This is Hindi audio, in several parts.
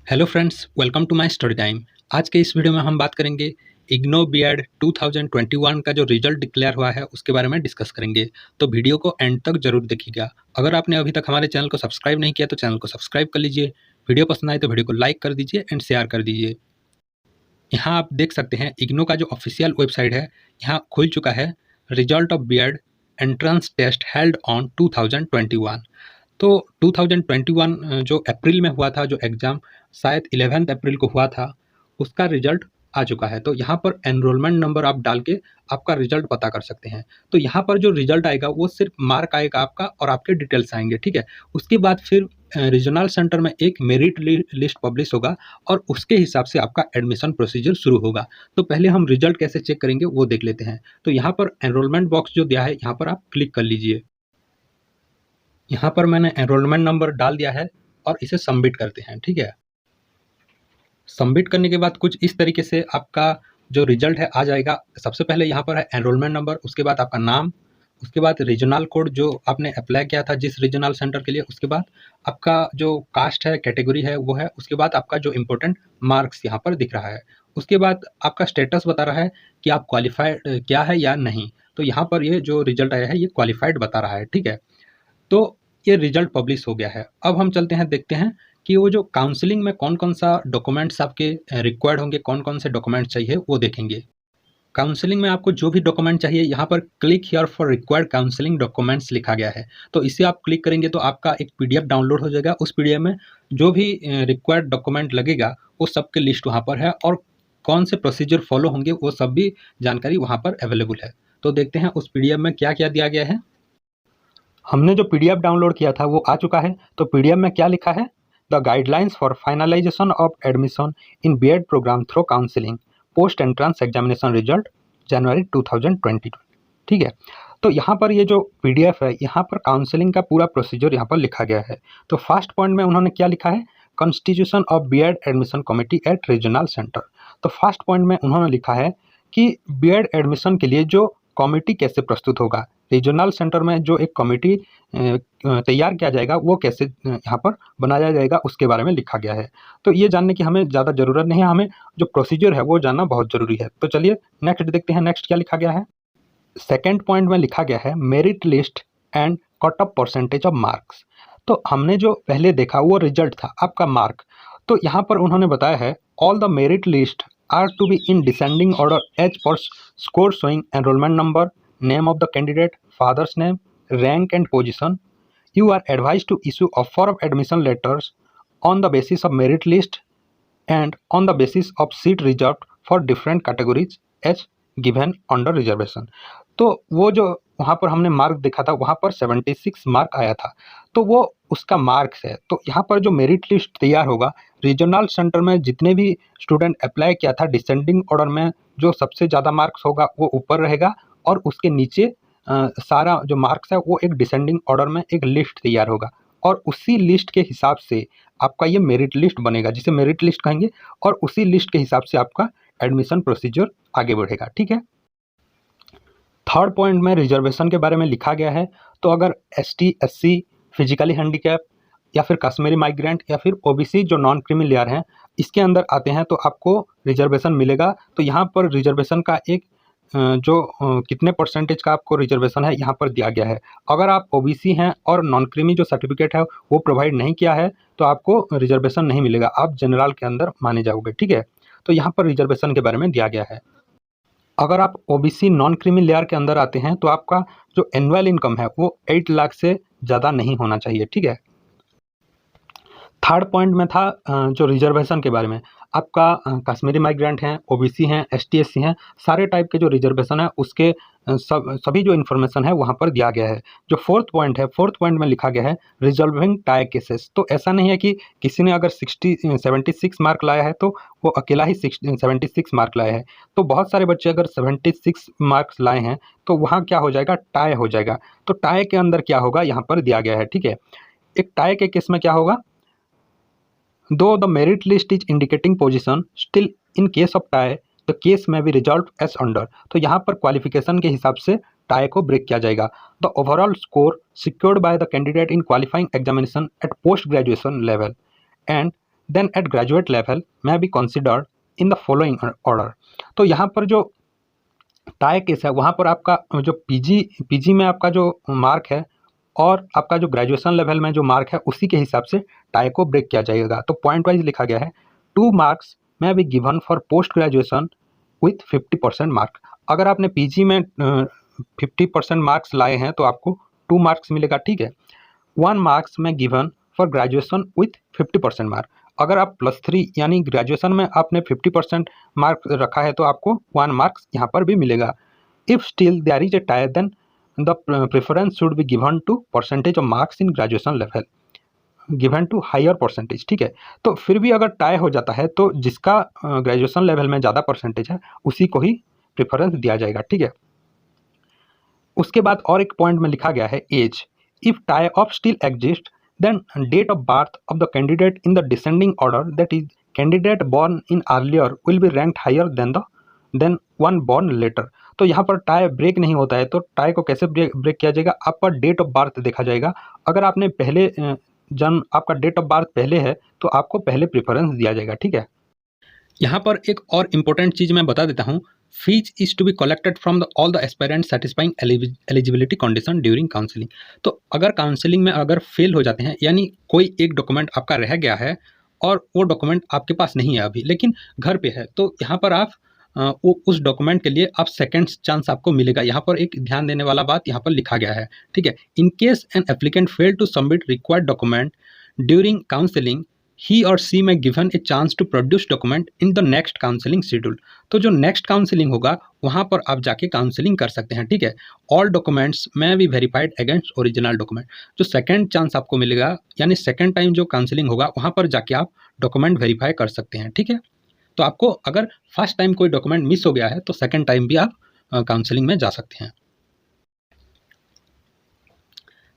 Hello friends, welcome to my study time. आज के इस वीडियो में हम बात करेंगे इग्नो बीएड 2021 का जो रिजल्ट डिक्लेयर हुआ है उसके बारे में डिस्कस करेंगे। तो वीडियो को एंड तक जरूर देखिएगा। अगर आपने अभी तक हमारे चैनल को सब्सक्राइब नहीं किया तो चैनल को सब्सक्राइब कर लीजिए। वीडियो पसंद आए तो वीडियो को लाइक कर दीजिए एंड शेयर कर दीजिए। यहाँ आप देख सकते हैं इग्नो का जो ऑफिशियल वेबसाइट है, यहाँ खुल चुका है। Result of BEd entrance test held on 2021। तो 2021 जो अप्रैल में हुआ था, जो एग्ज़ाम शायद 11 अप्रैल को हुआ था, उसका रिजल्ट आ चुका है। तो यहाँ पर एनरोलमेंट नंबर आप डाल के आपका रिजल्ट पता कर सकते हैं। तो यहाँ पर जो रिजल्ट आएगा वो सिर्फ मार्क आएगा आपका और आपके डिटेल्स आएंगे, ठीक है। उसके बाद फिर रीजनल सेंटर में एक मेरिट लिस्ट पब्लिश होगा और उसके हिसाब से आपका एडमिशन प्रोसीजर शुरू होगा। तो पहले हम रिजल्ट कैसे चेक करेंगे वो देख लेते हैं। तो यहाँ पर एनरोलमेंट बॉक्स जो दिया है, यहाँ पर आप क्लिक कर लीजिए। यहाँ पर मैंने एनरोलमेंट नंबर डाल दिया है और इसे सबमिट करते हैं, ठीक है। सबमिट करने के बाद कुछ इस तरीके से आपका जो रिजल्ट है आ जाएगा। सबसे पहले यहाँ पर है एनरोलमेंट नंबर, उसके बाद आपका नाम, उसके बाद रीजनल कोड जो आपने अप्लाई किया था जिस रीजनल सेंटर के लिए, उसके बाद आपका जो कास्ट है, कैटेगरी है वो है, उसके बाद आपका जो इम्पोर्टेंट मार्क्स यहाँ पर दिख रहा है, उसके बाद आपका स्टेटस बता रहा है कि आप क्वालिफाइड क्या है या नहीं। तो यहाँ पर ये जो रिजल्ट आया है ये क्वालिफाइड बता रहा है, ठीक है। तो ये रिजल्ट पब्लिश हो गया है। अब हम चलते हैं, देखते हैं कि वो जो काउंसलिंग में कौन कौन सा डॉक्यूमेंट्स आपके रिक्वायर्ड होंगे, कौन कौन से डॉक्यूमेंट चाहिए वो देखेंगे। काउंसलिंग में आपको जो भी डॉक्यूमेंट चाहिए, यहाँ पर click here for required counselling documents लिखा गया है। तो इसे आप क्लिक करेंगे तो आपका एक पीडीएफ डाउनलोड हो जाएगा। उस पीडीएफ में जो भी रिक्वायर्ड डॉक्यूमेंट लगेगा वो सबके लिस्ट वहाँ पर है और कौन से प्रोसीजर फॉलो होंगे वो सब भी जानकारी वहाँ पर अवेलेबल है। तो देखते हैं उस पीडीएफ में क्या क्या दिया गया है। हमने जो पीडीएफ डाउनलोड किया था वो आ चुका है। तो पीडीएफ में क्या लिखा है, the guidelines for finalisation of admission in BEd programme through counselling post entrance examination result January 2022, ठीक है। तो यहाँ पर ये जो पीडीएफ है, यहाँ पर काउंसलिंग का पूरा प्रोसीजर यहाँ पर लिखा गया है। तो फर्स्ट पॉइंट में उन्होंने क्या लिखा है, constitution of BEd admission committee at regional centre. तो फर्स्ट पॉइंट में उन्होंने लिखा है कि बीएड एडमिशन के लिए जो कमेटी कैसे प्रस्तुत होगा, रीजनल सेंटर में जो एक कमेटी तैयार किया जाएगा वो कैसे यहाँ पर बनाया जाएगा उसके बारे में लिखा गया है। तो ये जानने की हमें ज़्यादा ज़रूरत नहीं है, हमें जो प्रोसीजर है वो जानना बहुत ज़रूरी है। तो चलिए नेक्स्ट देखते हैं, नेक्स्ट क्या लिखा गया है। सेकेंड पॉइंट में लिखा गया है merit list and cut off percentage of marks. तो हमने जो पहले देखा वो रिजल्ट था, आपका मार्क। तो यहाँ पर उन्होंने बताया है all the merit list are to be in descending order as per score showing enrolment number, name of the candidate, father's name, rank and position. You are advised to issue offer of admission letters on the basis of merit list and on the basis of seat reserved for different categories as given under reservation. तो वो जो वहाँ पर हमने मार्क देखा था वहाँ पर 76 मार्क आया था, तो वो उसका मार्क्स है। तो यहाँ पर जो मेरिट लिस्ट तैयार होगा, रीजनल सेंटर में जितने भी स्टूडेंट अप्लाई किया था डिसेंडिंग ऑर्डर में जो सबसे ज़्यादा मार्क्स होगा वो ऊपर रहेगा और उसके नीचे सारा जो मार्क्स है वो एक डिसेंडिंग ऑर्डर में एक लिस्ट तैयार होगा और उसी लिस्ट के हिसाब से आपका ये मेरिट लिस्ट बनेगा, जिसे मेरिट लिस्ट कहेंगे, और उसी लिस्ट के हिसाब से आपका एडमिशन प्रोसीजर आगे बढ़ेगा, ठीक है। थर्ड पॉइंट में रिजर्वेशन के बारे में लिखा गया है। तो अगर एसटी, एससी, फिजिकली हैंडीकैप या फिर कश्मीरी माइग्रेंट या फिर ओबीसी जो नॉन क्रीमी लेयर हैं इसके अंदर आते हैं तो आपको रिजर्वेशन मिलेगा। तो यहाँ पर रिजर्वेशन का एक कितने परसेंटेज का आपको रिजर्वेशन है यहाँ पर दिया गया है। अगर आप ओबीसी हैं और नॉन क्रीमी जो सर्टिफिकेट है वो प्रोवाइड नहीं किया है तो आपको रिजर्वेशन नहीं मिलेगा, आप जनरल के अंदर माने जाओगे, ठीक है। तो यहाँ पर रिजर्वेशन के बारे में दिया गया है। अगर आप ओबीसी नॉन क्रीमी लेयर के अंदर आते हैं तो आपका जो एनुअल इनकम है वो 8 लाख से ज़्यादा नहीं होना चाहिए, ठीक है। थर्ड पॉइंट में था जो रिजर्वेशन के बारे में, आपका कश्मीरी माइग्रेंट हैं, ओबीसी हैं, एसटी, एससी हैं, सारे टाइप के जो रिजर्वेशन है उसके सभी जो इन्फॉर्मेशन है वहाँ पर दिया गया है। जो फोर्थ पॉइंट है, फोर्थ पॉइंट में लिखा गया है रिजर्विंग टाई केसेस। तो ऐसा नहीं है कि किसी ने अगर 76 मार्क लाया है तो वो अकेला ही 76 मार्क लाया है। तो बहुत सारे बच्चे अगर 76 मार्क्स लाए हैं तो वहाँ क्या हो जाएगा, टाई हो जाएगा। तो टाई के अंदर क्या होगा यहाँ पर दिया गया है, ठीक है। एक टाई के केस में क्या होगा, Though the merit list is indicating position, still in case of tie, the case may be resolved as under. तो यहाँ पर क्वालिफिकेशन के हिसाब से टाई को ब्रेक किया जाएगा। The overall score secured by the candidate in qualifying examination at post graduation level and then at graduate level may be considered in the following order। तो यहाँ पर जो टाई केस है वहाँ पर आपका जो पीजी में आपका जो मार्क है और आपका जो ग्रेजुएशन लेवल में जो मार्क है उसी के हिसाब से टाई को ब्रेक किया जाएगा। तो पॉइंट वाइज लिखा गया है 2 मार्क्स में be given for post graduation with 50% mark. अगर आपने पीजी में 50% मार्क्स लाए हैं तो आपको 2 मार्क्स मिलेगा, ठीक है। 1 मार्क्स में given for graduation with 50% mark. अगर आप +3 यानी ग्रेजुएशन में आपने 50% मार्क रखा है तो आपको 1 मार्क्स यहाँ पर भी मिलेगा। If still there is a tie then the preference should be given to percentage of marks in graduation level given to higher percentage, ठीक है। तो फिर भी अगर टाई हो जाता है तो जिसका ग्रेजुएशन लेवल में ज़्यादा परसेंटेज है उसी को ही प्रेफरेंस दिया जाएगा, ठीक है। उसके बाद और एक पॉइंट में लिखा गया है as. If tie of still exist then date of birth of the candidate in the descending order, that is candidate born in earlier will be ranked higher than one born later। तो यहाँ पर टाई ब्रेक नहीं होता है तो टाई को कैसे ब्रेक किया जाएगा, आपका डेट ऑफ बर्थ देखा जाएगा। अगर आपने पहले जन्म आपका डेट ऑफ बर्थ पहले है तो आपको पहले प्रेफरेंस दिया जाएगा, ठीक है। यहाँ पर एक और इम्पोर्टेंट चीज़ मैं बता देता हूँ, fees is to be collected from all the aspirants satisfying eligibility condition during counselling. तो अगर काउंसलिंग में अगर फेल हो जाते हैं यानी कोई एक डॉक्यूमेंट आपका रह गया है और वो डॉक्यूमेंट आपके पास नहीं है अभी लेकिन घर पे है, तो यहाँ पर आप उस डॉक्यूमेंट के लिए आप सेकेंड चांस आपको मिलेगा। यहाँ पर एक ध्यान देने वाला बात यहाँ पर लिखा गया है, ठीक है। In case an applicant fail to submit required document during counselling ही और सी में given a chance to produce document in the next counselling schedule. तो जो नेक्स्ट काउंसलिंग होगा वहाँ पर आप जाके काउंसलिंग कर सकते हैं, ठीक है। ऑल डॉक्यूमेंट्स में B verified against original document. जो सेकंड चांस आपको मिलेगा यानी सेकंड टाइम जो काउंसलिंग होगा वहाँ पर जाके आप डॉक्यूमेंट वेरीफाई कर सकते हैं, ठीक है। तो आपको अगर फर्स्ट टाइम कोई डॉक्यूमेंट मिस हो गया है तो सेकंड टाइम भी आप काउंसलिंग में जा सकते हैं।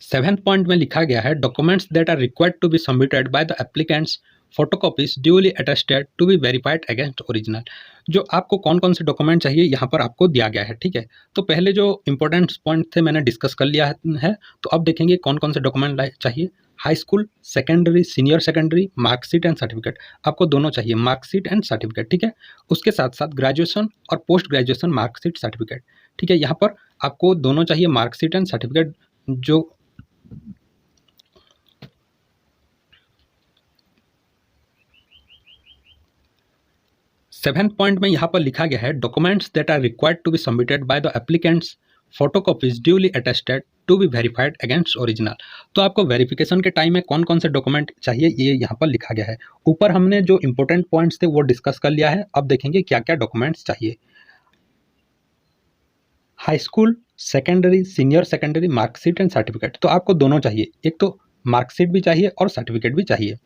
7th पॉइंट में लिखा गया है documents that are required to be submitted by the applicants photocopies duly attested to be verified against original. जो आपको कौन कौन से डॉक्यूमेंट चाहिए यहाँ पर आपको दिया गया है, ठीक है। तो पहले जो इंपॉर्टेंट पॉइंट थे मैंने डिस्कस कर लिया है, तो अब देखेंगे कौन कौन से डॉक्यूमेंट चाहिए। High school, secondary, senior secondary, marksheet and certificate. आपको दोनों चाहिए, मार्कशीट एंड सर्टिफिकेट, ठीक है। उसके साथ साथ ग्रेजुएशन और पोस्ट ग्रेजुएशन मार्कशीट सर्टिफिकेट, ठीक है। यहाँ पर आपको दोनों चाहिए, मार्कशीट एंड सर्टिफिकेट। जो 7th पॉइंट में यहाँ पर लिखा गया है documents that are required to be submitted by the applicants photocopies duly attested to be verified against original. तो आपको वेरिफिकेशन के टाइम में कौन कौन से डॉक्यूमेंट चाहिए ये यहाँ पर लिखा गया है। ऊपर हमने जो इंपॉर्टेंट पॉइंट्स थे वो डिस्कस कर लिया है, अब देखेंगे क्या क्या डॉक्यूमेंट्स चाहिए। High school, secondary, senior secondary, marksheet and certificate. तो आपको दोनों चाहिए, एक तो मार्कशीट भी चाहिए और सर्टिफिकेट भी चाहिए।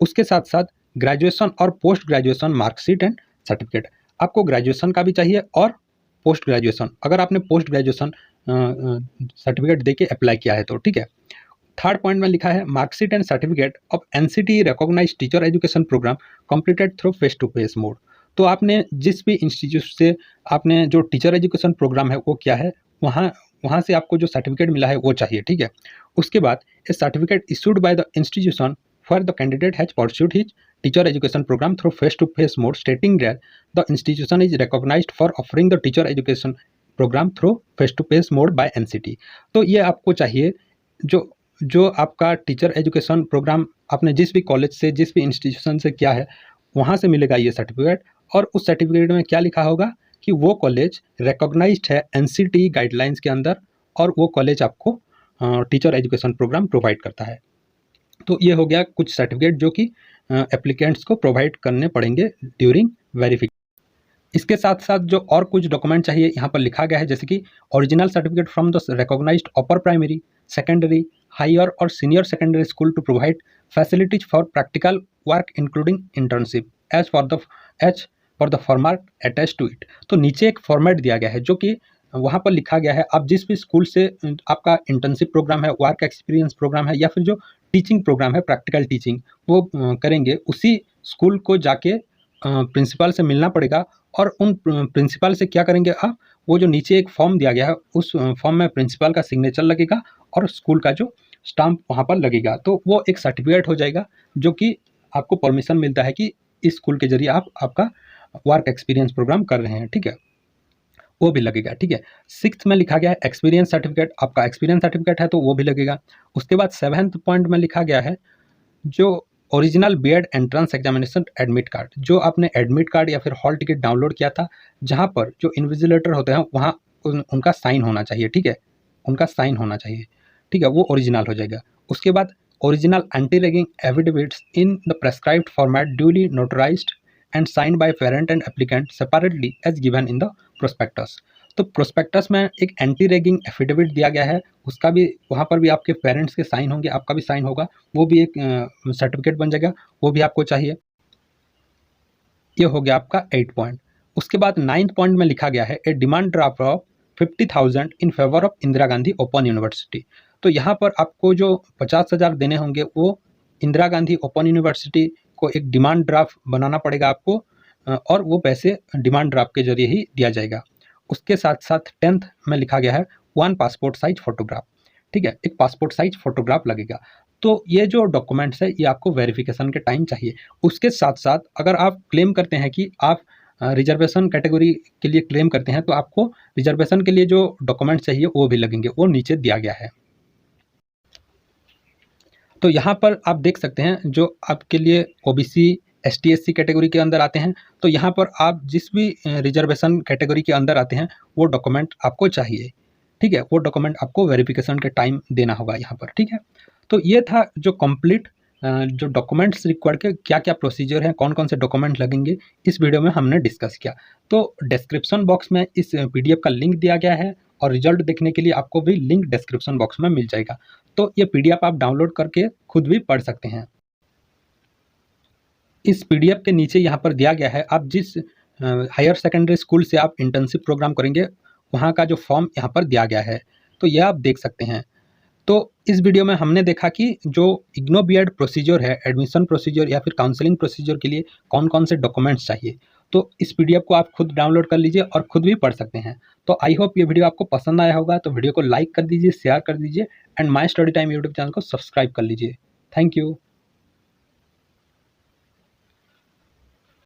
उसके साथ साथ ग्रेजुएशन और post graduation marksheet and certificate. आपको ग्रेजुएशन का भी चाहिए और पोस्ट ग्रेजुएशन, अगर आपने पोस्ट ग्रेजुएशन सर्टिफिकेट देके अप्लाई किया है तो, ठीक है। 3rd पॉइंट में लिखा है marksheet and certificate of NCT recognised teacher education programme completed through face to face mode. तो आपने जिस भी इंस्टीट्यूट से आपने जो टीचर एजुकेशन प्रोग्राम है वो किया है वहाँ से आपको जो सर्टिफिकेट मिला है वो चाहिए, ठीक है। उसके बाद a certificate issued by the institution where the candidate has pursued his teacher education program through face-to-face mode, stating that the institution is recognized for offering the teacher education program through face-to-face mode by NCT। तो ये आपको चाहिए, जो आपका टीचर एजुकेशन प्रोग्राम आपने जिस भी कॉलेज से जिस भी इंस्टीट्यूशन से किया है वहाँ से मिलेगा ये सर्टिफिकेट। और उस सर्टिफिकेट में क्या लिखा होगा कि वो कॉलेज रिकॉग्नाइज्ड है NCT गाइडलाइंस के अंदर और वो कॉलेज आपको टीचर एजुकेशन प्रोग्राम प्रोवाइड करता है। तो ये हो गया कुछ सर्टिफिकेट जो कि एप्लीकेंट्स को प्रोवाइड करने पड़ेंगे ड्यूरिंग वेरिफिकेशन। इसके साथ साथ जो और कुछ डॉक्यूमेंट चाहिए यहाँ पर लिखा गया है, जैसे कि original certificate from the recognised upper primary, secondary, higher और senior secondary school to provide facilities for practical work including internship as for the format attach to it. तो नीचे एक फॉर्मेट दिया गया है जो कि वहाँ पर लिखा गया है आप जिस भी स्कूल से आपका इंटर्नशिप प्रोग्राम है, वर्क एक्सपीरियंस प्रोग्राम है या फिर जो टीचिंग प्रोग्राम है प्रैक्टिकल टीचिंग वो करेंगे, उसी स्कूल को जाके प्रिंसिपल से मिलना पड़ेगा। और उन प्रिंसिपल से क्या करेंगे आप, वो जो नीचे एक फॉर्म दिया गया है उस फॉर्म में प्रिंसिपल का सिग्नेचर लगेगा और स्कूल का जो स्टाम्प वहाँ पर लगेगा, तो वो एक सर्टिफिकेट हो जाएगा जो कि आपको परमिशन मिलता है कि इस स्कूल के जरिए आप आपका वर्क एक्सपीरियंस प्रोग्राम कर रहे हैं, ठीक है, वो भी लगेगा, ठीक है। 6th में लिखा गया है एक्सपीरियंस सर्टिफिकेट, आपका एक्सपीरियंस सर्टिफिकेट है तो वो भी लगेगा। उसके बाद 7th पॉइंट में लिखा गया है जो original BEd entrance examination admit card, जो आपने एडमिट कार्ड या फिर हॉल टिकट डाउनलोड किया था, जहाँ पर जो इन्विजिलेटर होते हैं वहाँ उनका साइन होना चाहिए, ठीक है, उनका साइन होना चाहिए, ठीक है, वो ओरिजिनल हो जाएगा। उसके बाद original anti ragging affidavits in the prescribed format duly notarised and signed by parent and applicant separately as given in the prospectus. तो प्रोस्पेक्टस में एक एंटी रैगिंग एफिडेविट दिया गया है, उसका भी वहाँ पर भी आपके पेरेंट्स के साइन होंगे, आपका भी साइन होगा, वो भी एक सर्टिफिकेट बन जाएगा, वो भी आपको चाहिए। ये हो गया आपका 8 पॉइंट। उसके बाद 9th पॉइंट में लिखा गया है a demand draft of 50,000 in favour of Indira Gandhi Open University. तो यहाँ पर आपको जो 50,000 देने होंगे वो इंदिरा गांधी ओपन यूनिवर्सिटी को एक डिमांड ड्राफ्ट बनाना पड़ेगा आपको, और वो पैसे डिमांड ड्राफ्ट के जरिए ही दिया जाएगा। उसके साथ साथ 10th में लिखा गया है 1 पासपोर्ट साइज फोटोग्राफ, ठीक है, एक पासपोर्ट साइज फोटोग्राफ लगेगा। तो ये जो डॉक्यूमेंट्स है ये आपको वेरिफिकेशन के टाइम चाहिए। उसके साथ साथ अगर आप क्लेम करते हैं कि आप रिजर्वेशन कैटेगरी के लिए क्लेम करते हैं तो आपको रिजर्वेशन के लिए जो डॉक्यूमेंट चाहिए वो भी लगेंगे, वो नीचे दिया गया है। तो यहाँ पर आप देख सकते हैं जो आपके लिए ओबीसी एसटी एससी कैटेगरी के अंदर आते हैं, तो यहाँ पर आप जिस भी रिजर्वेशन कैटेगरी के अंदर आते हैं वो डॉक्यूमेंट आपको चाहिए, ठीक है, वो डॉक्यूमेंट आपको वेरिफिकेशन के टाइम देना होगा यहाँ पर, ठीक है। तो ये था जो कंप्लीट जो डॉक्यूमेंट्स रिक्वायर्ड के क्या क्या प्रोसीजर हैं, कौन कौन से डॉक्यूमेंट लगेंगे, इस वीडियो में हमने डिस्कस किया। तो डिस्क्रिप्शन बॉक्स में इस पीडीएफ का लिंक दिया गया है और रिजल्ट देखने के लिए आपको भी लिंक डिस्क्रिप्शन बॉक्स में मिल जाएगा। तो ये पीडीएफ आप डाउनलोड करके खुद भी पढ़ सकते हैं। इस पीडीएफ के नीचे यहाँ पर दिया गया है, आप जिस हायर सेकेंडरी स्कूल से आप इंटर्नशिप प्रोग्राम करेंगे वहाँ का जो फॉर्म यहाँ पर दिया गया है, तो यह आप देख सकते हैं। तो इस वीडियो में हमने देखा कि जो इग्नो बीएड प्रोसीजर है, एडमिशन प्रोसीजर या फिर काउंसलिंग प्रोसीजर के लिए कौन कौन से डॉक्यूमेंट्स चाहिए। तो इस पीडीएफ को आप खुद डाउनलोड कर लीजिए और खुद भी पढ़ सकते हैं। तो आई होप ये वीडियो आपको पसंद आया होगा, तो वीडियो को लाइक कर दीजिए, शेयर कर दीजिए and my study time YouTube channel को सब्सक्राइब कर लीजिए। Thank you.